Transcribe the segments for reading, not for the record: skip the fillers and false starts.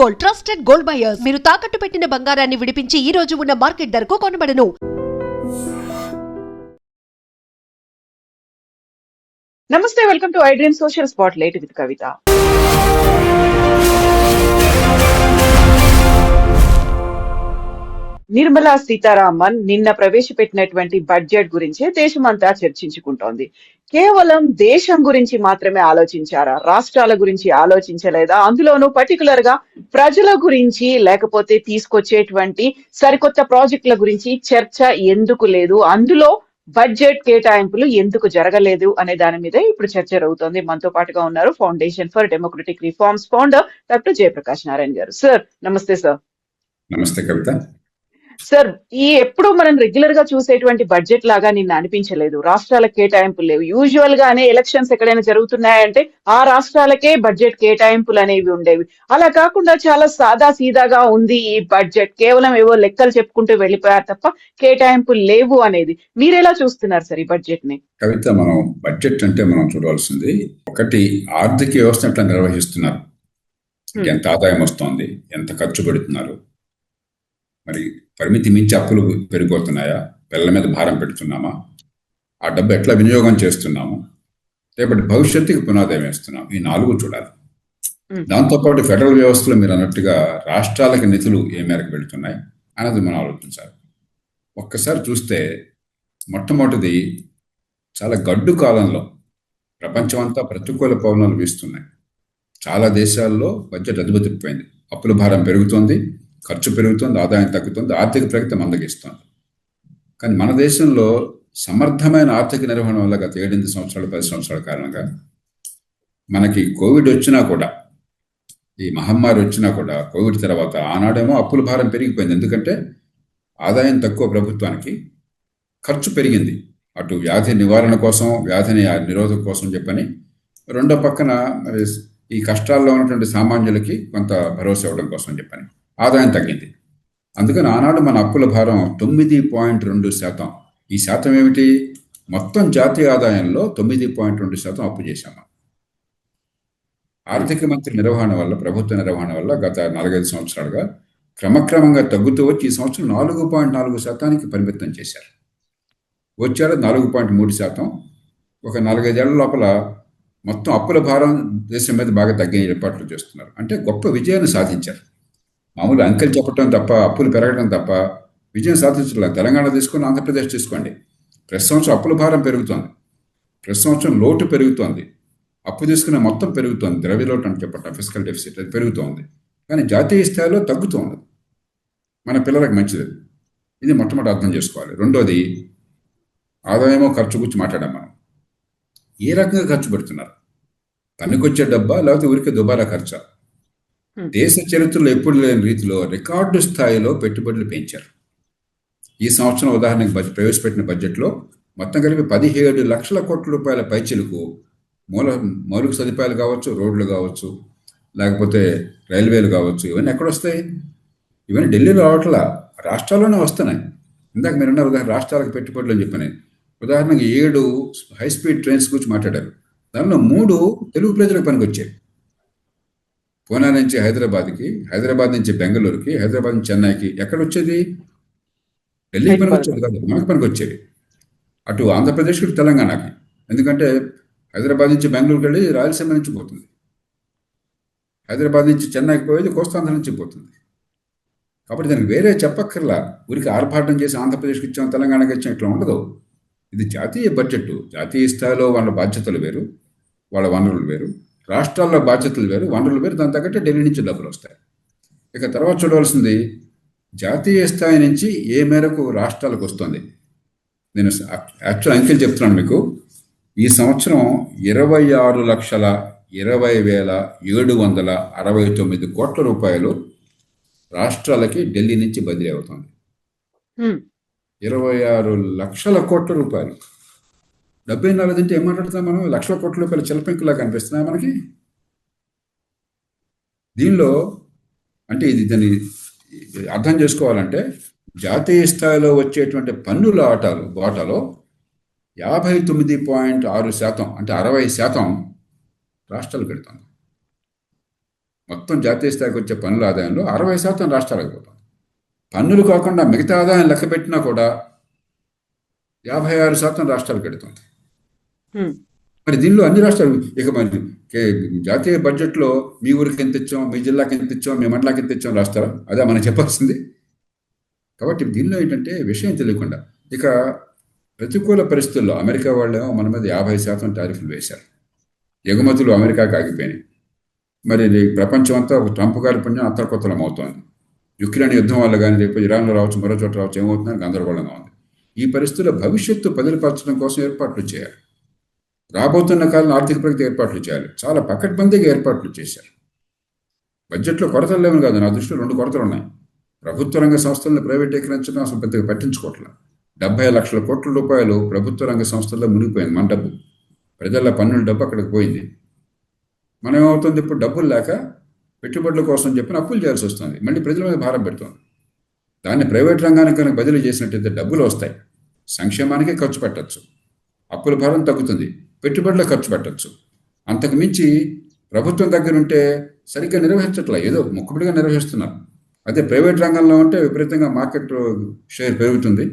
Gold, trusted gold buyers. మీరు తాకట్టు పెట్టిన బంగారాన్ని విడిపించి ఈ రోజు ఉన్న మార్కెట్ ధరకు కొనబడను. నమస్తే, welcome to iDream social spotlight with Kavitha. Nirmala Sitharaman నిన్న ప్రవేశపెట్టినటువంటి బడ్జెట్ గురించే దేశమంతా చర్చించుకుంటోంది. కేవలం దేశం గురించి మాత్రమే ఆలోచించారా, రాష్ట్రాల గురించి ఆలోచించలేదా? అందులోనూ పర్టికులర్ గా ప్రజల గురించి లేకపోతే తీసుకొచ్చేటువంటి సరికొత్త ప్రాజెక్టుల గురించి చర్చ ఎందుకు లేదు? అందులో బడ్జెట్ కేటాయింపులు ఎందుకు జరగలేదు అనే దాని మీద ఇప్పుడు చర్చ జరుగుతోంది. మనతో పాటుగా ఉన్నారు foundation for democratic reforms founder doctor Jayaprakash Narayana గారు. సార్ నమస్తే. సార్ నమస్తే కవిత. సార్, ఈ ఎప్పుడు మనం రెగ్యులర్ గా చూసేటువంటి బడ్జెట్ లాగా నిన్న అనిపించలేదు. రాష్ట్రాల కేటాయింపులు లేవు. యూజువల్ గానే ఎలక్షన్స్ ఎక్కడైనా జరుగుతున్నాయంటే ఆ రాష్ట్రాలకే బడ్జెట్ కేటాయింపులు అనేవి ఉండేవి. అలా కాకుండా చాలా సాదా సీదాగా ఉంది ఈ బడ్జెట్. కేవలం ఏవో లెక్కలు చెప్పుకుంటూ వెళ్ళిపోయారు తప్ప కేటాయింపులు లేవు అనేది. మీరెలా చూస్తున్నారు సార్ ఈ బడ్జెట్ ని? కవిత, మనం బడ్జెట్ అంటే మనం చూడవలసింది ఒకటి, ఆర్థిక వ్యవస్థ ఎట్లా నిర్వహిస్తున్నారు, ఎంత ఆదాయం వస్తోంది, ఎంత ఖర్చు పెడుతున్నారు, మరి పరిమితి మించి అప్పులు పెరిగిపోతున్నాయా, పిల్లల మీద భారం పెడుతున్నామా, ఆ డబ్బు ఎట్లా వినియోగం చేస్తున్నాము, రేపటి భవిష్యత్తుకి పునాదయం వేస్తున్నాం. ఈ 4 చూడాలి. దాంతోపాటు ఫెడరల్ వ్యవస్థలో మీరు అన్నట్టుగా రాష్ట్రాలకు నిధులు ఏ మేరకు వెళుతున్నాయి అన్నది మనం ఆలోచించాలి. ఒక్కసారి చూస్తే మొట్టమొదటిది, చాలా గడ్డు కాలంలో ప్రపంచం అంతా ప్రతికూల పవనాలు వీస్తున్నాయి. చాలా దేశాల్లో బడ్జెట్ అదుపుతిప్పిపోయింది. అప్పుల భారం పెరుగుతోంది, ఖర్చు పెరుగుతుంది, ఆదాయం తగ్గుతుంది, ఆర్థిక ప్రగతి మందగిస్తుంది. కానీ మన దేశంలో సమర్థమైన ఆర్థిక నిర్వహణ వల్ల గత 7-8 సంవత్సరాలు 10 సంవత్సరాల కారణంగా మనకి కోవిడ్ వచ్చినా కూడా, ఈ మహమ్మారి వచ్చినా కూడా, కోవిడ్ తర్వాత ఆనాడేమో అప్పుల భారం పెరిగిపోయింది. ఎందుకంటే ఆదాయం తక్కువ ప్రభుత్వానికి, ఖర్చు పెరిగింది. అటు వ్యాధి నివారణ కోసం, వ్యాధిని నిరోధక కోసం చెప్పని, రెండో పక్కన మరి ఈ కష్టాల్లో ఉన్నటువంటి సామాన్యులకి కొంత భరోసా ఇవ్వడం కోసం చెప్పని ఆదాయం తగ్గింది. అందుకని ఆనాడు మన అప్పుల భారం 9.2%. ఈ శాతం ఏమిటి? మొత్తం జాతీయ ఆదాయంలో 9.2% అప్పు చేశాము. ఆర్థిక మంత్రి నిర్వహణ వల్ల, ప్రభుత్వ నిర్వహణ వల్ల గత 4-5 సంవత్సరాలుగా క్రమక్రమంగా తగ్గుతూ వచ్చి ఈ సంవత్సరం 4.4% పరిమితం చేశారు. వచ్చాడు 4.3%. ఒక 4-5 ఏళ్ల లోపల మొత్తం అప్పుల భారం దేశం మీద బాగా తగ్గే ఏర్పాట్లు చేస్తున్నారు. అంటే గొప్ప విజయాన్ని సాధించారు. మామూలు అంకెలు చెప్పడం తప్ప, అప్పులు పెరగడం తప్ప విజయం సాధించలేదు. తెలంగాణ తీసుకొని, ఆంధ్రప్రదేశ్ తీసుకోండి, ప్రతి సంవత్సరం అప్పుల భారం పెరుగుతోంది, ప్రతి సంవత్సరం లోటు పెరుగుతోంది, అప్పు తీసుకునే మొత్తం పెరుగుతోంది, ద్రవ్య లోటు అని చెప్పటం, ఫిజికల్ డెఫిసిట్, అది పెరుగుతోంది. కానీ జాతీయ స్థాయిలో తగ్గుతోంది. మన పిల్లలకు మంచిది. ఇది మొట్టమొదటి అర్థం చేసుకోవాలి. రెండోది, ఆదాయమో ఖర్చు గురించి మాట్లాడాం. మనం ఏ రకంగా ఖర్చు పెడుతున్నారు? పనికొచ్చే డబ్బా, లేకపోతే ఊరికే దుబారా ఖర్చా? దేశ చరిత్రలో ఎప్పుడు లేని రీతిలో రికార్డు స్థాయిలో పెట్టుబడులు పెంచారు. ఈ సంవత్సరం ఉదాహరణకు ప్రవేశపెట్టిన బడ్జెట్లో మొత్తం కలిపి 17 లక్షల కోట్ల రూపాయల పైచిలకు మౌలిక సదుపాయాలు కావచ్చు, రోడ్లు కావచ్చు, లేకపోతే రైల్వేలు కావచ్చు, ఇవన్నీ ఎక్కడొస్తాయి? ఇవన్నీ ఢిల్లీలో రావట్లా, రాష్ట్రాల్లోనే వస్తున్నాయి. ఇందాక మీరున్న ఉదాహరణ రాష్ట్రాలకు పెట్టుబడులు అని చెప్పని, ఉదాహరణకి 7 హైస్పీడ్ ట్రైన్స్ గురించి మాట్లాడారు. దానిలో 3 తెలుగు ప్రజలకు పనికొచ్చాయి. పూనా నుంచి హైదరాబాద్కి, హైదరాబాద్ నుంచి బెంగళూరుకి, హైదరాబాద్ నుంచి చెన్నైకి. ఎక్కడ వచ్చేది? ఢిల్లీకి పనికి వచ్చేది కాదు, మనకు పనికి వచ్చేది. అటు ఆంధ్రప్రదేశ్కి, తెలంగాణకి. ఎందుకంటే హైదరాబాద్ నుంచి బెంగళూరుకి వెళ్ళి రాయలసీమ నుంచి పోతుంది, హైదరాబాద్ నుంచి చెన్నైకి పోయేది కోస్తాంధ్ర నుంచి పోతుంది. కాబట్టి దానికి వేరే చెప్పక్కర్లా. ఊరికి ఆర్భాటం చేసి ఆంధ్రప్రదేశ్కి ఇచ్చాం, తెలంగాణకి ఇచ్చాం, ఇట్లా ఉండదు. ఇది జాతీయ బడ్జెట్. జాతీయ స్థాయిలో వాళ్ళ బాధ్యతలు వేరు, వాళ్ళ వనరులు వేరు. రాష్ట్రాల్లో బాధ్యతలు వేరు, వనరులు వేరు. దాని తగ్గట్టే ఢిల్లీ నుంచి డబ్బులు వస్తాయి. ఇక తర్వాత చూడవలసింది, జాతీయ స్థాయి నుంచి ఏ మేరకు రాష్ట్రాలకు వస్తుంది. నేను యాక్చువల్ అంకెలు చెప్తున్నాను మీకు. ఈ సంవత్సరం 26,20,769 కోట్ల రూపాయలు రాష్ట్రాలకి ఢిల్లీ నుంచి బదిలీ అవుతుంది. 26 లక్షల కోట్ల రూపాయలు. 74 అంటే ఏం మాట్లాడుతున్నాం మనం? లక్షల కోట్ల రూపాయల చిలపెంకులా కనిపిస్తున్నాయి మనకి. దీనిలో అంటే దాన్ని అర్థం చేసుకోవాలంటే, జాతీయ స్థాయిలో వచ్చేటువంటి పన్నుల వాటాలో 59.6% అంటే 60% రాష్ట్రాలు పెడుతుంది. మొత్తం జాతీయ స్థాయికి వచ్చే పన్నుల ఆదాయంలో 60% రాష్ట్రాలకు పోతుంది. పన్నులు కాకుండా మిగతా ఆదాయం లెక్క పెట్టినా కూడా 56% రాష్ట్రాలకు వెళుతుంది. హ్మ్. మరి దీనిలో అన్ని రాష్ట్రాలు ఇక మరి జాతీయ బడ్జెట్లో మీ ఊరికి ఎంత ఇచ్చాం, మీ జిల్లాకి ఎంత ఇచ్చాం, మీ మండలాకి ఎంత ఇచ్చాం రాస్తారా? అదే మనం చెప్పాల్సింది. కాబట్టి దీనిలో ఏంటంటే విషయం తెలియకుండా ఇక ప్రతికూల పరిస్థితుల్లో అమెరికా వాళ్ళేమో మన మీద 50% టారిఫ్లు వేశారు. ఎగుమతులు అమెరికాకి ఆగిపోయినాయి. మరి ఇది ప్రపంచం అంతా ఒక ట్రంప్ గారి పుణ్యం అత్తరకొత్తలం అవుతోంది. యుక్రెయిన్ యుద్ధం వల్ల కానీ రేపు ఇరాన్లో రావచ్చు, మరో చోట రావచ్చు, ఏమవుతుందని గందరగోళంగా ఉంది. ఈ పరిస్థితుల్లో భవిష్యత్తు పదిలపరచడం కోసం ఏర్పాట్లు చేయాలి. రాబోతున్న కాలం ఆర్థిక ప్రగతి ఏర్పాట్లు చేయాలి. చాలా పకడ్బందీగా ఏర్పాట్లు చేశారు. బడ్జెట్లో కొరతలు లేవు కాదు, నా దృష్టిలో 2 కొరతలు ఉన్నాయి. ప్రభుత్వ రంగ సంస్థలను ప్రైవేటీకరించడం అసలు పెద్దగా పట్టించుకోవట్లేదు. 70 లక్షల కోట్ల రూపాయలు ప్రభుత్వ రంగ సంస్థల్లో మునిగిపోయింది. మన డబ్బు, ప్రజల పన్నుల డబ్బు అక్కడికి పోయింది. మనం ఏమవుతుంది, ఇప్పుడు డబ్బులు లేక పెట్టుబడుల కోసం చెప్పిన అప్పులు చేయాల్సి వస్తుంది. మళ్ళీ ప్రజల మీద భారం పెడుతుంది. దాన్ని ప్రైవేట్ రంగానికి కనుక బదిలీ చేసినట్టయితే డబ్బులు వస్తాయి, సంక్షేమానికి ఖర్చు పెట్టచ్చు, అప్పుల భారం తగ్గుతుంది, పెట్టుబడులకు ఖర్చు పెట్టచ్చు. అంతకు మించి ప్రభుత్వం దగ్గర ఉంటే సరిగ్గా నిర్వహించట్లే, ఏదో మొక్కుబడిగా నిర్వహిస్తున్నారు. అదే ప్రైవేట్ రంగంలో ఉంటే విపరీతంగా మార్కెట్ షేర్ పెరుగుతుంది,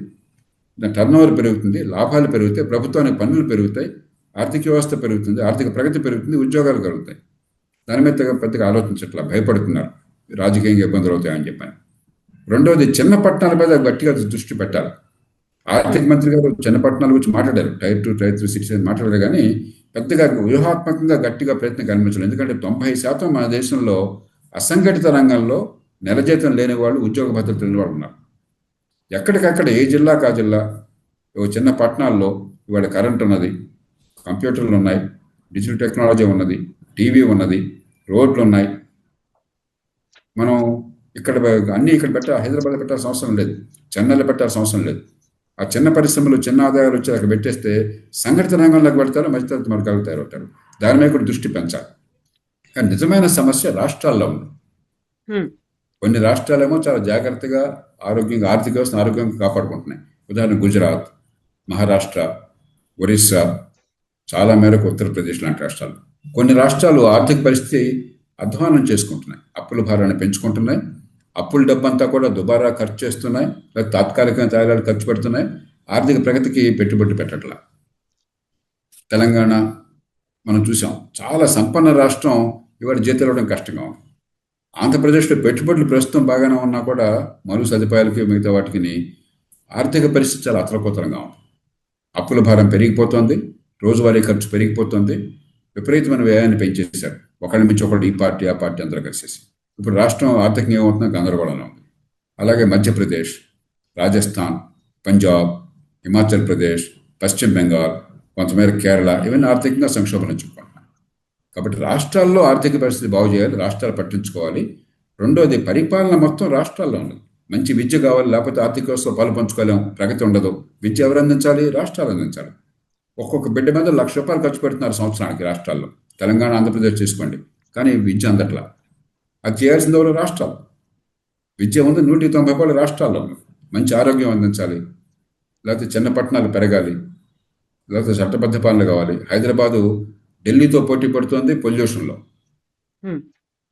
టర్న్ ఓవర్ పెరుగుతుంది, లాభాలు పెరుగుతాయి, ప్రభుత్వానికి పన్నులు పెరుగుతాయి, ఆర్థిక వ్యవస్థ పెరుగుతుంది, ఆర్థిక ప్రగతి పెరుగుతుంది, ఉద్యోగాలు కలుగుతాయి. దాని మీద పెద్దగా ఆలోచించట్లా, భయపడుతున్నారు, రాజకీయంగా ఇబ్బందులు అవుతాయని చెప్పాను. రెండవది, చిన్న పట్టణాల మీద గట్టిగా దృష్టి పెట్టాలి. ఆర్థిక మంత్రి గారు చిన్న పట్టణాల గురించి మాట్లాడారు, టైర్ 2, టైర్ 3 సిటీస్ మాట్లాడారు, కానీ పెద్దగా వ్యూహాత్మకంగా గట్టిగా ప్రయత్నం కనిపించలేదు. ఎందుకంటే 90% మన దేశంలో అసంఘటిత రంగంలో నెల జీతం లేని వాళ్ళు, ఉద్యోగ భద్రత లేని వాళ్ళు ఉన్నారు. ఎక్కడికక్కడ ఏ జిల్లాకు ఆ జిల్లా, చిన్న పట్టణాల్లో ఇవాళ కరెంట్ ఉన్నది, కంప్యూటర్లు ఉన్నాయి, డిజిటల్ టెక్నాలజీ ఉన్నది, టీవీ ఉన్నది, రోడ్లు ఉన్నాయి. మనం ఇక్కడ అన్నీ ఇక్కడ హైదరాబాద్ పెట్టాల్సిన అవసరం లేదు, చెన్నైలో పెట్టాల్సిన అవసరం లేదు. ఆ చిన్న పరిశ్రమలు, చిన్న ఆదాయాలు వచ్చి అక్కడ పెట్టేస్తే సంఘటిత రంగంలోకి పెడతారు, మధ్యతరగతి వర్గాలకు తయారవుతారు. దాని మీద కూడా దృష్టి పెంచాలి. కానీ నిజమైన సమస్య రాష్ట్రాల్లో ఉంది. కొన్ని రాష్ట్రాలేమో చాలా జాగ్రత్తగా ఆరోగ్యంగా, ఆర్థిక వ్యవస్థను ఆరోగ్యంగా కాపాడుకుంటున్నాయి. ఉదాహరణ గుజరాత్, మహారాష్ట్ర, ఒరిస్సా, చాలా మేరకు ఉత్తరప్రదేశ్ లాంటి రాష్ట్రాలు. కొన్ని రాష్ట్రాలు ఆర్థిక పరిస్థితి అధ్వానం చేసుకుంటున్నాయి, అప్పుల భారాన్ని పెంచుకుంటున్నాయి, అప్పుల డబ్బంతా కూడా దుబారా ఖర్చు చేస్తున్నాయి, లేదా తాత్కాలికంగా తయారు ఖర్చు పెడుతున్నాయి, ఆర్థిక ప్రగతికి పెట్టుబడి పెట్టట్లా. తెలంగాణ మనం చూసాం, చాలా సంపన్న రాష్ట్రం, ఇవాళ జీతాలు ఇవ్వడం కష్టంగా ఉంది. ఆంధ్రప్రదేశ్లో పెట్టుబడులు ప్రస్తుతం బాగానే ఉన్నా కూడా మరు సదుపాయాలకి మిగతా వాటికి ఆర్థిక పరిస్థితి చాలా అతలకుతలంగా ఉంది. అప్పుల భారం పెరిగిపోతుంది, రోజువారీ ఖర్చు పెరిగిపోతుంది, విపరీతమైన వ్యయాన్ని పెంచేశారు. ఒకళ్ళ మించి ఒకళ్ళు, ఈ పార్టీ ఆ పార్టీ అందరూ కలిసేసి. ఇప్పుడు రాష్ట్రం ఆర్థికంగా ఏమవుతుందో గందరగోళంలో ఉంది. అలాగే మధ్యప్రదేశ్, రాజస్థాన్, పంజాబ్, హిమాచల్ ప్రదేశ్, పశ్చిమ బెంగాల్, కొంతమేర కేరళ, ఇవన్నీ ఆర్థికంగా సంక్షోభం చెప్పుకుంటున్నాయి. కాబట్టి రాష్ట్రాల్లో ఆర్థిక పరిస్థితి బాగు చేయాలి, రాష్ట్రాలు పట్టించుకోవాలి. రెండోది, పరిపాలన మొత్తం రాష్ట్రాల్లో ఉండదు. మంచి విద్య కావాలి, లేకపోతే ఆర్థిక వ్యవస్థలో పాలు పంచుకోలేం, ప్రగతి ఉండదు. విద్య ఎవరు అందించాలి? రాష్ట్రాలు అందించాలి. ఒక్కొక్క బిడ్డ మీద ₹1,00,000 ఖర్చు పెడుతున్నారు సంవత్సరానికి రాష్ట్రాల్లో. తెలంగాణ, ఆంధ్రప్రదేశ్ తీసుకోండి, కానీ విద్య అందట్లా. అది చేయాల్సింది ఎవరు? రాష్ట్రాలు. విద్య ఉంది, ₹190 రాష్ట్రాల్లో ఉంది. మంచి ఆరోగ్యం అందించాలి, లేకపోతే చిన్న పట్టణాలు పెరగాలి, లేకపోతే చట్టబద్ధ పాలన కావాలి. హైదరాబాదు ఢిల్లీతో పోటీ పడుతోంది పొల్యూషన్లో,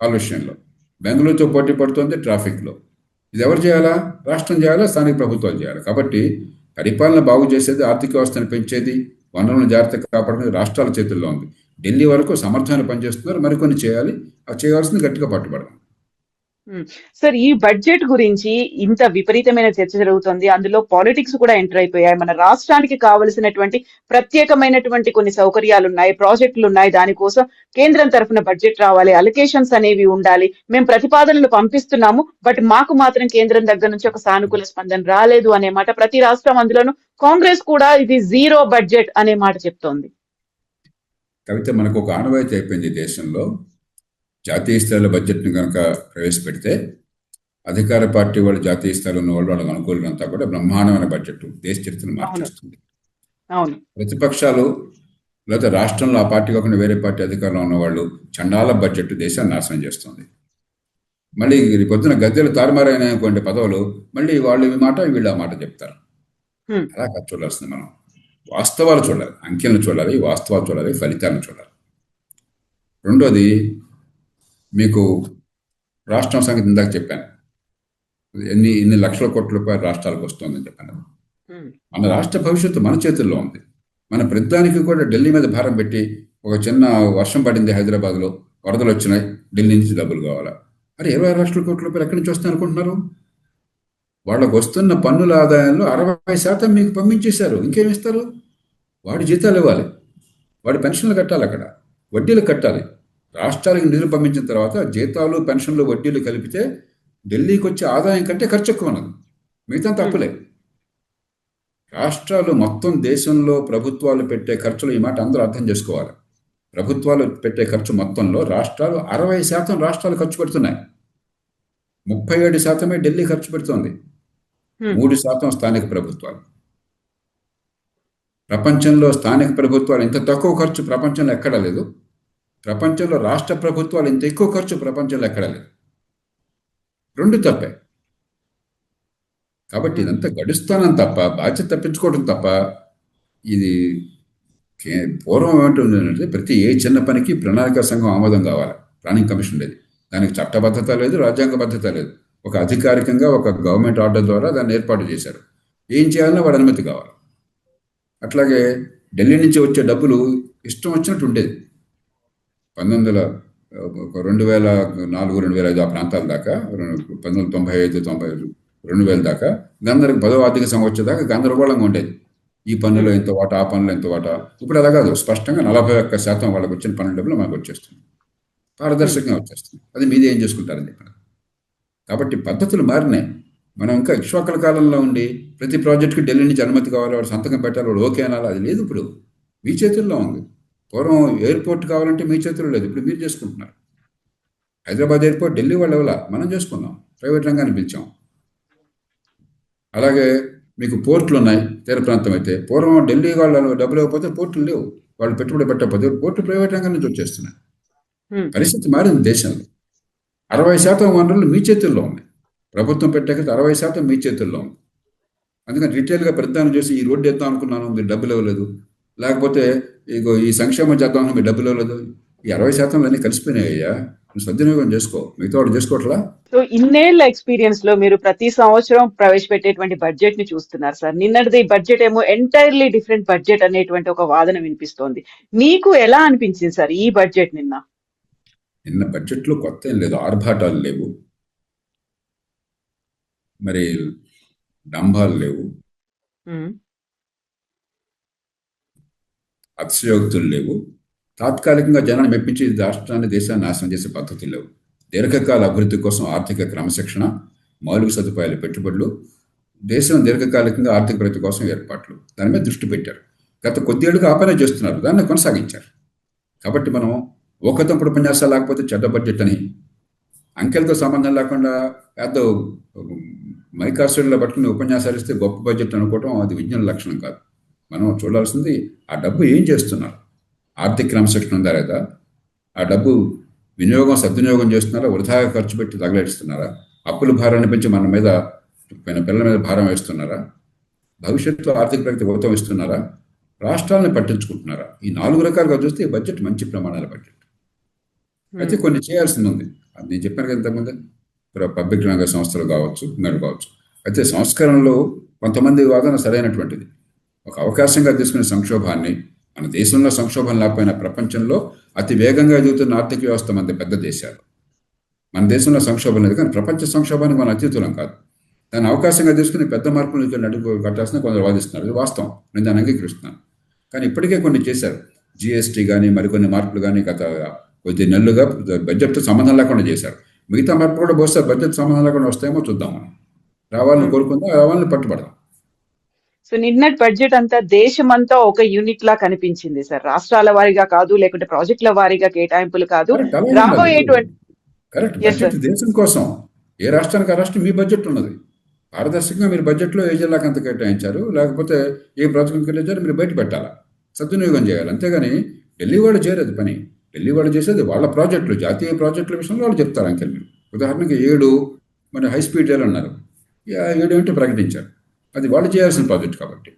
కాలుష్యంలో. బెంగళూరుతో పోటీ పడుతోంది ట్రాఫిక్లో. ఇది ఎవరు చేయాలా? రాష్ట్రం చేయాలా, స్థానిక ప్రభుత్వాలు చేయాలి. కాబట్టి పరిపాలన బాగు చేసేది, ఆర్థిక వ్యవస్థను పెంచేది, వనరులను జాగ్రత్తగా కాపాడుకునేది రాష్ట్రాల చేతుల్లో ఉంది. ఢిల్లీ వరకు సమర్థమైన పనిచేస్తున్నారు, మరికొన్ని చేయాలి. ఆ చేయాల్సింది గట్టిగా పట్టుబడాలి. సార్, ఈ బడ్జెట్ గురించి ఇంత విపరీతమైన చర్చ జరుగుతుంది, అందులో పాలిటిక్స్ కూడా ఎంటర్ అయిపోయాయి. మన రాష్ట్రానికి కావలసినటువంటి ప్రత్యేకమైనటువంటి కొన్ని సౌకర్యాలు ఉన్నాయి, ప్రాజెక్టులు ఉన్నాయి, దానికోసం కేంద్రం తరఫున బడ్జెట్ రావాలి, అలొకేషన్స్ అనేవి ఉండాలి, మేము ప్రతిపాదనలు పంపిస్తున్నాము, బట్ మాకు మాత్రం కేంద్రం దగ్గర నుంచి ఒక సానుకూల స్పందన రాలేదు అనే మాట ప్రతి రాష్ట్రం, అందులోనూ కాంగ్రెస్ కూడా ఇది జీరో బడ్జెట్ అనే మాట చెప్తోంది. కవిత, మనకు ఒక ఆనవాయితీ అయిపోయింది దేశంలో. జాతీయ స్థాయిలో బడ్జెట్ని కనుక ప్రవేశపెడితే అధికార పార్టీ వాళ్ళు, జాతీయ స్థాయిలో ఉన్న వాళ్ళు, వాళ్ళకి అనుకూలంతా కూడా బ్రహ్మాండమైన బడ్జెట్ దేశ చరిత్రను మార్చేస్తుంది. ప్రతిపక్షాలు లేదా రాష్ట్రంలో ఆ పార్టీ కాకుండా వేరే పార్టీ అధికారంలో ఉన్నవాళ్ళు చండాల బడ్జెట్ దేశాన్ని నాశనం చేస్తుంది. మళ్ళీ పొద్దున గద్దెలు తారుమారైన అనుకోండి పదవులు, మళ్ళీ వాళ్ళు ఈ మాట వీళ్ళు ఆ మాట చెప్తారు. అలా ఖర్చు చూడాల్సింది. మనం వాస్తవాలు చూడాలి, అంకెలను చూడాలి, వాస్తవాలు చూడాలి, ఫలితాలను చూడాలి. రెండోది, మీకు రాష్ట్రం సంగతి ఇందాక చెప్పాను, ఎన్ని లక్షల కోట్ల రూపాయలు రాష్ట్రాలకు వస్తుందని చెప్పాను. మన రాష్ట్ర భవిష్యత్తు మన చేతుల్లో ఉంది. మన ప్రతిదానికి కూడా ఢిల్లీ మీద భారం పెట్టి, ఒక చిన్న వర్షం పడింది హైదరాబాద్లో, వరదలు వచ్చినాయి, ఢిల్లీ నుంచి డబ్బులు కావాలా? అరే 26 లక్షల కోట్ల రూపాయలు ఎక్కడి నుంచి వస్తాయి అనుకుంటున్నారు? వాళ్ళకు వస్తున్న పన్నుల ఆదాయంలో 60% మీకు పంపించేశారు. ఇంకేమి ఇస్తారు? వాడి జీతాలు ఇవ్వాలి, వాడి పెన్షన్లు కట్టాలి, అక్కడ వడ్డీలు కట్టాలి. రాష్ట్రాలకు నిధులు పంపించిన తర్వాత జీతాలు, పెన్షన్లు, వడ్డీలు కలిపితే ఢిల్లీకి వచ్చే ఆదాయం కంటే ఖర్చు ఎక్కువ ఉన్నది. మిగతా తప్పులే. రాష్ట్రాలు మొత్తం దేశంలో ప్రభుత్వాలు పెట్టే ఖర్చులు, ఈ మాట అందరూ అర్థం చేసుకోవాలి. ప్రభుత్వాలు పెట్టే ఖర్చు మొత్తంలో రాష్ట్రాలు 60% రాష్ట్రాలు ఖర్చు పెడుతున్నాయి. 37% ఢిల్లీ ఖర్చు పెడుతోంది. 3% స్థానిక ప్రభుత్వాలు. ప్రపంచంలో స్థానిక ప్రభుత్వాలు ఇంత తక్కువ ఖర్చు ప్రపంచంలో ఎక్కడా లేదు. ప్రపంచంలో రాష్ట్ర ప్రభుత్వాలు ఇంత ఎక్కువ ఖర్చు ప్రపంచంలో ఎక్కడా లేదు. రెండు తప్పే. కాబట్టి ఇదంతా గడుస్తానం తప్ప, బాధ్యత తప్పించుకోవడం తప్ప. ఇది పూర్వం ఏమంటుందంటే, ప్రతి ఏ చిన్న పనికి ప్రణాళిక సంఘం ఆమోదం కావాలి, ప్లానింగ్ కమిషన్ లేదు. దానికి చట్టబద్ధత లేదు, రాజ్యాంగబద్ధత లేదు. ఒక అధికారికంగా ఒక గవర్నమెంట్ ఆర్డర్ ద్వారా దాన్ని ఏర్పాటు చేశారు. ఏం చేయాలన్నా వాడి అనుమతి కావాలి. అట్లాగే ఢిల్లీ నుంచి వచ్చే డబ్బులు ఇష్టం వచ్చినట్టు ఉండేది. 2004, 2005 ఆ ప్రాంతాల దాకా, 1995, 2000 దాకా గందరగోళం, 10వ ఆర్థిక సంవత్సరం దాకా గందరగోళంగా ఉండేది. ఈ పన్నులో ఎంత వాటా, ఆ పన్నులో ఎంత వాటా. ఇప్పుడు అలా కాదు, స్పష్టంగా 41% వాళ్ళకి వచ్చిన పన్ను డబ్బులు మనకు వచ్చేస్తుంది, పారదర్శకంగా వచ్చేస్తుంది. అది మీది ఏం చేసుకుంటారని చెప్పారు. కాబట్టి పద్ధతులు మారినాయి. మనం ఇంకా ఇక్ష్వాకుల కాలంలో ఉండి ప్రతి ప్రాజెక్టుకి ఢిల్లీ నుంచి అనుమతి కావాలి, వాడు సంతకం పెట్టాలి, వాడు ఓకే అనాలి. అది లేదు, ఇప్పుడు మీ చేతుల్లో ఉంది. పూర్వం ఎయిర్పోర్ట్ కావాలంటే మీ చేతుల్లో లేదు, ఇప్పుడు మీరు చేసుకుంటున్నారు. హైదరాబాద్ ఎయిర్పోర్ట్ ఢిల్లీ వాళ్ళు ఎవలా, మనం చేసుకున్నాం, ప్రైవేట్ రంగాన్ని పిలిచాం. అలాగే మీకు పోర్టులు ఉన్నాయి, తీర ప్రాంతం అయితే. పూర్వం ఢిల్లీ వాళ్ళు డబ్బులు ఇవ్వకపోతే పోర్టులు లేవు, వాళ్ళు పెట్టుబడి పెట్టకపోతే పోర్టు ప్రైవేట్ రంగం నుంచి వచ్చేస్తున్నాయి. పరిస్థితి మారింది దేశంలో. 60% వనరులు మీ చేతుల్లో ఉన్నాయి. ప్రభుత్వం పెట్టాక 60% మీ చేతుల్లో ఉంది. అందుకని రిటైల్గా ప్రతిదానం చేసి, ఈ రోడ్డు వేద్దాం అనుకున్నాను, మీరు డబ్బులు ఇవ్వలేదు, లేకపోతే ఇగో ఈ సంక్షేమం చేద్దాం, మీరు డబ్బులు ఇవ్వలేదు. ఈ 60% అన్నీ కలిసిపోయినాయ్యా, నువ్వు సద్వినియోగం చేసుకో, మిగతా వాడు చేసుకోవట్లా. సో ఇన్నేళ్ల ఎక్స్పీరియన్స్ లో మీరు ప్రతి సంవత్సరం ప్రవేశపెట్టేటువంటి బడ్జెట్ ని చూస్తున్నారు సార్. నిన్నటిది బడ్జెట్ ఏమో ఎంటైర్లీ డిఫరెంట్ బడ్జెట్ అనేటువంటి ఒక వాదన వినిపిస్తోంది. మీకు ఎలా అనిపించింది సార్ ఈ బడ్జెట్ నిన్న బడ్జెట్లో కొత్త ఏం లేదు, ఆర్భాటాలు లేవు, మరి డంబాలు లేవు, అతిశయోక్తులు లేవు, తాత్కాలికంగా జనాన్ని మెప్పించి రాష్ట్రాన్ని, దేశాన్ని నాశనం చేసే పద్ధతులు లేవు. దీర్ఘకాల అభివృద్ధి కోసం ఆర్థిక క్రమశిక్షణ, మౌలిక సదుపాయాల పెట్టుబడులు, దేశం దీర్ఘకాలికంగా ఆర్థిక ప్రగతి కోసం ఏర్పాట్లు, దాని మీద దృష్టి పెట్టారు. గత కొద్దేళ్లుగా ఆ పనే చేస్తున్నారు, దాన్ని కొనసాగించారు. కాబట్టి మనం ఒకతంపుడు ఉపన్యాసాలు లేకపోతే చెడ్డ బడ్జెట్ అని, అంకెలతో సంబంధం లేకుండా పెద్ద మైకాసుల్లో పట్టుకుని ఉపన్యాసాలు ఇస్తే గొప్ప బడ్జెట్ అనుకోవటం అది విజ్ఞాన లక్షణం కాదు. మనం చూడాల్సింది ఆ డబ్బు ఏం చేస్తున్నారు, ఆర్థిక క్రమశిక్షణ ఉందా లేదా, ఆ డబ్బు వినియోగం సద్వినియోగం చేస్తున్నారా, వృధాగా ఖర్చు పెట్టి తగలేస్తున్నారా, అప్పుల భారాన్ని పెంచి మన మీద, పిల్లల మీద భారం వేస్తున్నారా, భవిష్యత్తులో ఆర్థిక ప్రగతి ఊతం ఇస్తున్నారా, రాష్ట్రాలను పట్టించుకుంటున్నారా. ఈ 4 రకాలుగా చూస్తే ఈ బడ్జెట్ మంచి ప్రమాణాల బడ్జెట్. అయితే కొన్ని చేయాల్సింది ఉంది. అది నేను చెప్పాను కదా ఇంతకుముందే, పబ్లిక్ రంగ సంస్థలు కావచ్చు, ఇంకోటి కావచ్చు. అయితే సంస్కరణలో కొంతమంది వాదన సరైనటువంటిది. ఒక అవకాశంగా తీసుకునే సంక్షోభాన్ని, మన దేశంలో సంక్షోభం లేకపోయినా ప్రపంచంలో అతి వేగంగా ఎదుగుతున్న ఆర్థిక వ్యవస్థ మన పెద్ద దేశాలు. మన దేశంలో సంక్షోభం లేదు, కానీ ప్రపంచ సంక్షోభానికి మనం అతీతులం కాదు. దాన్ని అవకాశంగా తీసుకుని పెద్ద మార్పులు అడుగు కట్టాల్సిన కొందరు వాదిస్తున్నారు. ఇది వాస్తవం, నేను దాన్ని అంగీకరిస్తున్నాను. కానీ ఇప్పటికే కొన్ని చేశారు. జిఎస్టీ కానీ మరికొన్ని మార్పులు కానీ గత కొద్ది నెలలుగా బడ్జెట్తో సంబంధం లేకుండా చేశారు. మిగతా మార్పులు కూడా బహుశా బడ్జెట్ సంబంధం లేకుండా వస్తాయేమో చూద్దాం. మనం రావాలని కోరుకుందాం, రావాలని పట్టుబడదాం. సో నిన్నటి బడ్జెట్ అంతా దేశమంతా ఒక యూనిట్ లా కనిపించింది సార్. రాష్ట్రాల వారీగా కాదు, లేకుంటే ప్రాజెక్టుల వారీగా కేటాయింపులు కాదు, రాబోయేటువంటి కరెక్ట్ బడ్జెట్ దేశం కోసం. ఏ రాష్ట్రానికి ఆ రాష్ట్రం మీ బడ్జెట్ ఉన్నది. పారదర్శకంగా మీరు బడ్జెట్లో ఏ జిల్లాకి అంత కేటాయించారు, లేకపోతే ఏ ప్రాజెక్టుకి కేటాయించారు మీరు బయట పెట్టాలా, సద్వినియోగం చేయాలి. అంతేగాని ఢిల్లీ వాళ్ళు చేయలేదు పని. ఢిల్లీ వాళ్ళు చేసేది వాళ్ళ ప్రాజెక్టులు, జాతీయ ప్రాజెక్టుల విషయంలో వాళ్ళు చెప్తారు అంకెలు. మీరు ఉదాహరణకి 7 మరి హై స్పీడ్ రైలు అన్నారు, 7 ఏంటో ప్రకటించారు. అది వాళ్ళు చేయాల్సిన ప్రాజెక్ట్ కాబట్టి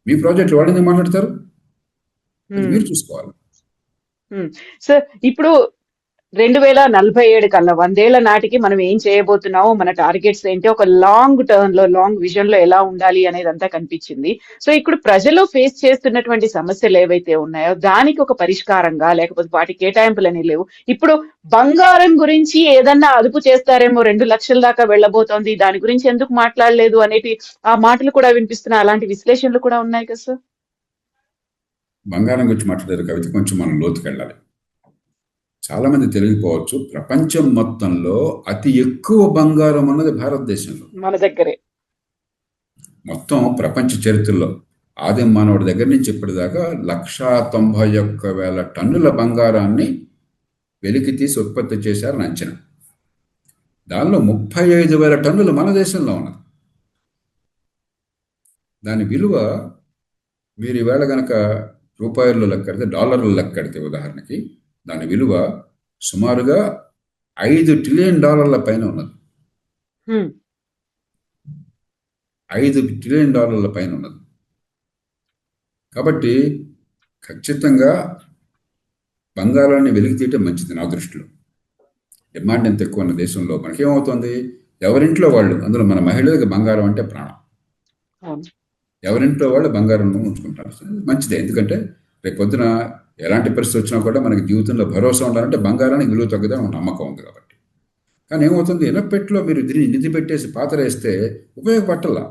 మీ ప్రాజెక్టు వాళ్ళు ఎందుకు మాట్లాడతారు, మీరు చూసుకోవాలి. సార్ ఇప్పుడు 2047 కల్లా 100 ఏళ్ల నాటికి మనం ఏం చేయబోతున్నామో, మన టార్గెట్స్ ఏంటి, ఒక లాంగ్ టర్మ్ లో, లాంగ్ విజన్ లో ఎలా ఉండాలి అనేది అంతా కనిపించింది. సో ఇప్పుడు ప్రజలు ఫేస్ చేస్తున్నటువంటి సమస్యలు ఏవైతే ఉన్నాయో దానికి ఒక పరిష్కారంగా, లేకపోతే వాటి కేటాయింపులు అనేవి లేవు. ఇప్పుడు బంగారం గురించి ఏదన్నా అదుపు చేస్తారేమో, 2 లక్షల దాకా వెళ్ళబోతోంది, దాని గురించి ఎందుకు మాట్లాడలేదు అనేటి ఆ మాటలు కూడా వినిపిస్తున్నాయి. అలాంటి విశ్లేషణలు కూడా ఉన్నాయి కదా సార్. బంగారం గురించి మాట్లాడారు కవిత, కొంచెం మనం లోతుకి వెళ్ళాలి. చాలా మంది తెలియకపోవచ్చు, ప్రపంచం మొత్తంలో అతి ఎక్కువ బంగారం ఉన్నది భారతదేశంలో. మన దగ్గరే మొత్తం ప్రపంచ చరిత్రలో ఆదిమ మానవుడి దగ్గర నుంచి ఇప్పటిదాకా 191,000 టన్నుల బంగారాన్ని వెలికి తీసి ఉత్పత్తి చేశారని అంచనా. దానిలో 35,000 టన్నులు మన దేశంలో ఉన్నది. దాని విలువ మీరు ఈవేళ కనుక రూపాయల్లో లెక్కడితే, డాలర్లు లెక్కడితే ఉదాహరణకి, దాని విలువ సుమారుగా $5 ట్రిలియన్ పైన ఉన్నది. 5 ట్రిలియన్ పైన ఉన్నది. కాబట్టి ఖచ్చితంగా బంగారాన్ని వెలికి తీయటం మంచిది నా దృష్టిలో. డిమాండ్ ఎంత ఎక్కువ ఉన్న దేశంలో మనకేమవుతుంది, ఎవరింట్లో వాళ్ళు, అందులో మన మహిళలకు బంగారం అంటే ప్రాణం, ఎవరింట్లో వాళ్ళు బంగారం ఉంచుకుంటారు. మంచిదే, ఎందుకంటే రేపు పొద్దున ఎలాంటి పరిస్థితి వచ్చినా కూడా మనకి జీవితంలో భరోసా ఉండాలంటే బంగారానికి విలువ తగ్గదని నమ్మకం ఉంది కాబట్టి. కానీ ఏమవుతుంది, ఇనపెట్లో మీరు నిధి పెట్టేసి పాతరేస్తే ఉపయోగపట్టలా.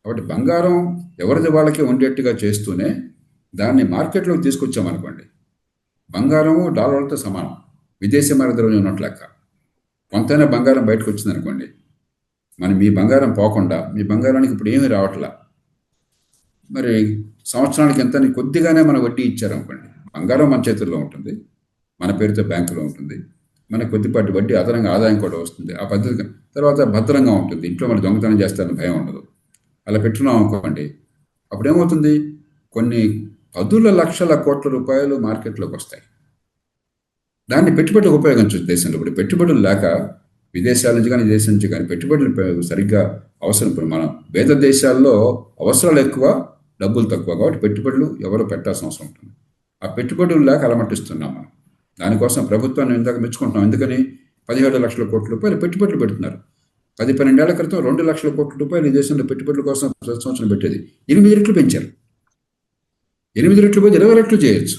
కాబట్టి బంగారం ఎవరిది వాళ్ళకి ఉండేట్టుగా చేస్తూనే దాన్ని మార్కెట్లోకి తీసుకొచ్చామనుకోండి, బంగారము డాలర్లతో సమానం, విదేశీ మారద్రవ్యం ఉన్నట్లు లెక్క. కొంతైనా బంగారం బయటకు వచ్చిందనుకోండి, మీ బంగారం పోకుండా, మీ బంగారానికి ఇప్పుడు ఏమీ రావట్లా, మరి సంవత్సరానికి ఎంత కొద్దిగానే మన వడ్డీ ఇచ్చారనుకోండి, బంగారం మన చేతుల్లో ఉంటుంది, మన పేరుతో బ్యాంకులో ఉంటుంది, మన కొద్దిపాటి వడ్డీ అదనంగా ఆదాయం కూడా వస్తుంది. ఆ పద్ధతి తర్వాత భద్రంగా ఉంటుంది, ఇంట్లో మన దొంగతనం చేస్తారని భయం ఉండదు. అలా పెట్టున్నాం అనుకోండి, అప్పుడేమవుతుంది, కొన్ని 10 లక్షల కోట్ల రూపాయలు మార్కెట్లోకి వస్తాయి. దాన్ని పెట్టుబడులకు ఉపయోగించవచ్చు దేశంలో. ఇప్పుడు పెట్టుబడులు లేక విదేశాల నుంచి కానీ దేశం నుంచి కానీ పెట్టుబడులు సరిగ్గా అవసరం. ఇప్పుడు మనం పేద దేశాల్లో అవసరాలు ఎక్కువ, డబ్బులు తక్కువ, కాబట్టి పెట్టుబడులు ఎవరు పెట్టాల్సిన అవసరం ఉంటుంది. ఆ పెట్టుబడులు లేక అలమటిస్తున్నాం మనం. దానికోసం ప్రభుత్వాన్ని ఇందాక మెచ్చుకుంటున్నాం. ఎందుకని 17 లక్షల కోట్ల రూపాయలు పెట్టుబడులు పెడుతున్నారు. 10-12 ఏళ్ల క్రితం 2 లక్షల కోట్ల రూపాయలు ఈ దేశంలో పెట్టుబడుల కోసం ప్రతి సంవత్సరం పెట్టేది. 8 రెట్లు పెంచారు. 8 రెట్లు పోతే 20 రెట్లు చేయొచ్చు.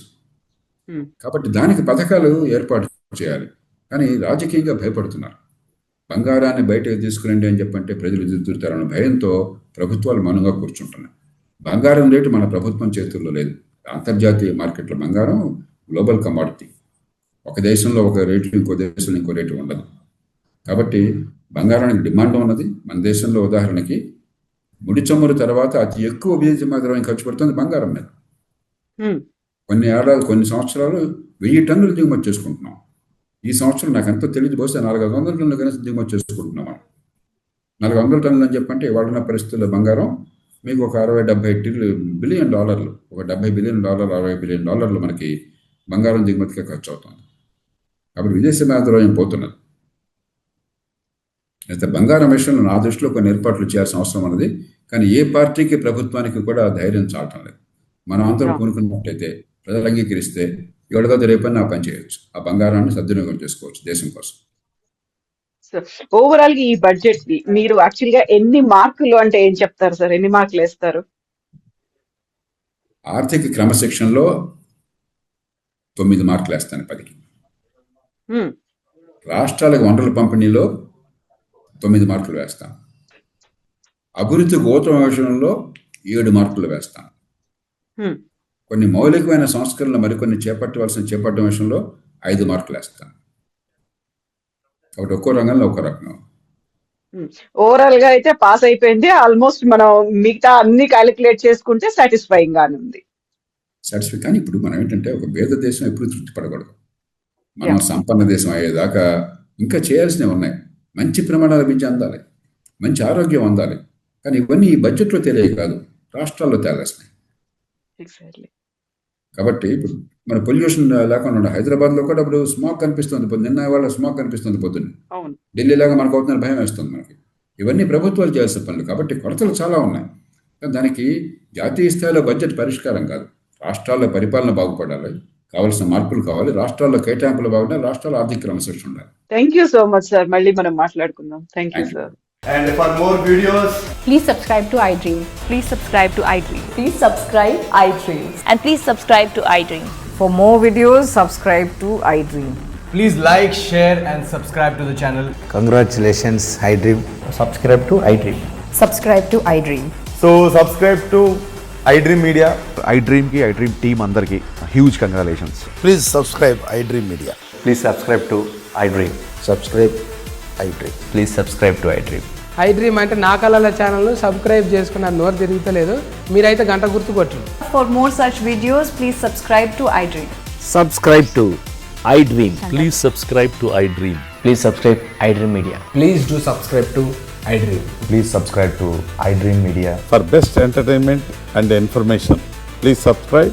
కాబట్టి దానికి పథకాలు ఏర్పాటు చేయాలి. కానీ రాజకీయంగా భయపడుతున్నారు. బంగారాన్ని బయటకు తీసుకురండి అని చెప్పంటే ప్రజలు ఎదురుతారన్న భయంతో ప్రభుత్వాలు మౌనంగా కూర్చుంటున్నాయి. బంగారం రేటు మన ప్రభుత్వం చేతుల్లో లేదు. అంతర్జాతీయ మార్కెట్లో బంగారం గ్లోబల్ కమాడిటీ. ఒక దేశంలో ఒక రేటు, ఇంకో దేశంలో ఇంకో రేటు ఉండదు. కాబట్టి బంగారానికి డిమాండ్ ఉన్నది. మన దేశంలో ఉదాహరణకి ముడి చమురు తర్వాత అతి ఎక్కువ విదేశీ మాత్రమే ఖర్చు పెడుతుంది బంగారం మీద. కొన్ని సంవత్సరాలు 1000 టన్నులు దిగుమతి చేసుకుంటున్నాం. ఈ సంవత్సరం నాకు ఎంతో తెలియదు, బహుశా 400 టన్నులు కనీసం దిగుమతి చేసుకుంటున్నాం. 400 టన్నులు అని చెప్పంటే వాడున్న పరిస్థితుల్లో బంగారం మీకు ఒక $60-70 బిలియన్, ఒక $70 బిలియన్, $60 బిలియన్ మనకి బంగారం దిగుమతిగా ఖర్చు అవుతుంది. కాబట్టి విదేశీ మాత్రమే పోతున్నది. అయితే బంగారం విషయంలో నా దృష్టిలో కొన్ని ఏర్పాట్లు చేయాల్సిన అవసరం ఉన్నది. కానీ ఏ పార్టీకి, ప్రభుత్వానికి కూడా ధైర్యం చాలటం లేదు. మనం అందరూ పూనుకున్నట్టయితే, ప్రజలు అంగీకరిస్తే ఎవరిదో రేపని ఆ పని చేయొచ్చు. ఆ బంగారాన్ని సద్వినియోగం చేసుకోవచ్చు దేశం కోసం. ఓవరాల్ గా ఈ బడ్జెట్ కి మీరు యాక్చువల్ గా ఎన్ని మార్కులు అంటే ఏం చెప్తారు సార్? ఎన్ని మార్కులు వేస్తారు? ఆర్థిక క్రమశిక్షణలో 9 మార్కులు వేస్తాను 10కి. రాష్ట్రాలకు వనరుల పంపిణీలో 9 మార్కులు వేస్తాను. అభివృద్ధి గోత్రం విషయంలో 7 మార్కులు వేస్తాను. కొన్ని మౌలికమైన సంస్కరణలు మరికొన్ని చేపట్టడం విషయంలో 5 మార్కులు వేస్తాను. కాబట్టి ఒక్కో రంగంలో ఒక్కో రకంగా. ఓవరాల్ గా అయితే పాస్ అయిపోయింది. ఆల్మోస్ట్ మనం మిగతా అన్ని క్యాలిక్యులేట్ చేసుకుంటే సాటిస్ఫైయింగ్ గానే ఉంది. కానీ ఇప్పుడు మనం ఏంటంటే, ఒక పేద దేశం ఎప్పుడు తృప్తి పడకూడదు. మనం సంపన్న దేశం అయ్యేదాకా ఇంకా చేయాల్సినవి ఉన్నాయి. మంచి ప్రమాణాల విద్య అందాలి, మంచి ఆరోగ్యం అందాలి. కానీ ఇవన్నీ ఈ బడ్జెట్లో తెలియ కాదు, రాష్ట్రాల్లో తేలాల్సినాయి. కాబట్టి ఇప్పుడు మన పొల్యూషన్ లేకుండా హైదరాబాద్లో కూడా ఇప్పుడు స్మాగ్ కనిపిస్తుంది. నిన్న వాళ్ళ స్మాగ్ కనిపిస్తుంది పొద్దున్న. ఢిల్లీ లాగా మనకు అవుతుందని భయం వేస్తుంది మనకి. ఇవన్నీ ప్రభుత్వాలు చేయాల్సిన పనులు. కాబట్టి కొరతలు చాలా ఉన్నాయి. దానికి జాతీయ స్థాయిలో బడ్జెట్ పరిష్కారం కాదు. రాష్ట్రాల్లో పరిపాలన బాగుపడాలి, కావాల్సిన మార్పులు కావాలి. రాష్ట్రాల్లో కేటాయింపులు బాగుండాలి. రాష్ట్రాల్లో ఆర్థిక క్రమశిక్షణ ఉండాలి. Thank you so much sir. మళ్ళీ మనం మాట్లాడుకుందాం. Thank you Thank you. Sir. And for more videos, Please subscribe to iDream. Please subscribe to iDream. Please subscribe iDream. And please subscribe to iDream. For more videos, subscribe to iDream. please like, share and subscribe to the channel. Congratulations, iDream. Subscribe to iDream. Subscribe to iDream. So subscribe to iDream Media. iDream की iDream team अंदर की huge congratulations. Please subscribe iDream Media. Please subscribe to iDream. Subscribe iDream. Please subscribe to iDream. iDream అంటే నా కళల ఛానల్ను subscribe చేసుకున్న నోరు తిరుగుతలేదు. మీరైతే గంట గుర్తు కొట్టండి. For more such videos, please subscribe to iDream. Subscribe to iDream. Please subscribe to iDream. Please subscribe iDream Media. Please do subscribe to iDream. Please subscribe to iDream Media. For best entertainment and information, please subscribe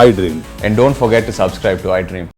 iDream. And don't forget to subscribe to iDream.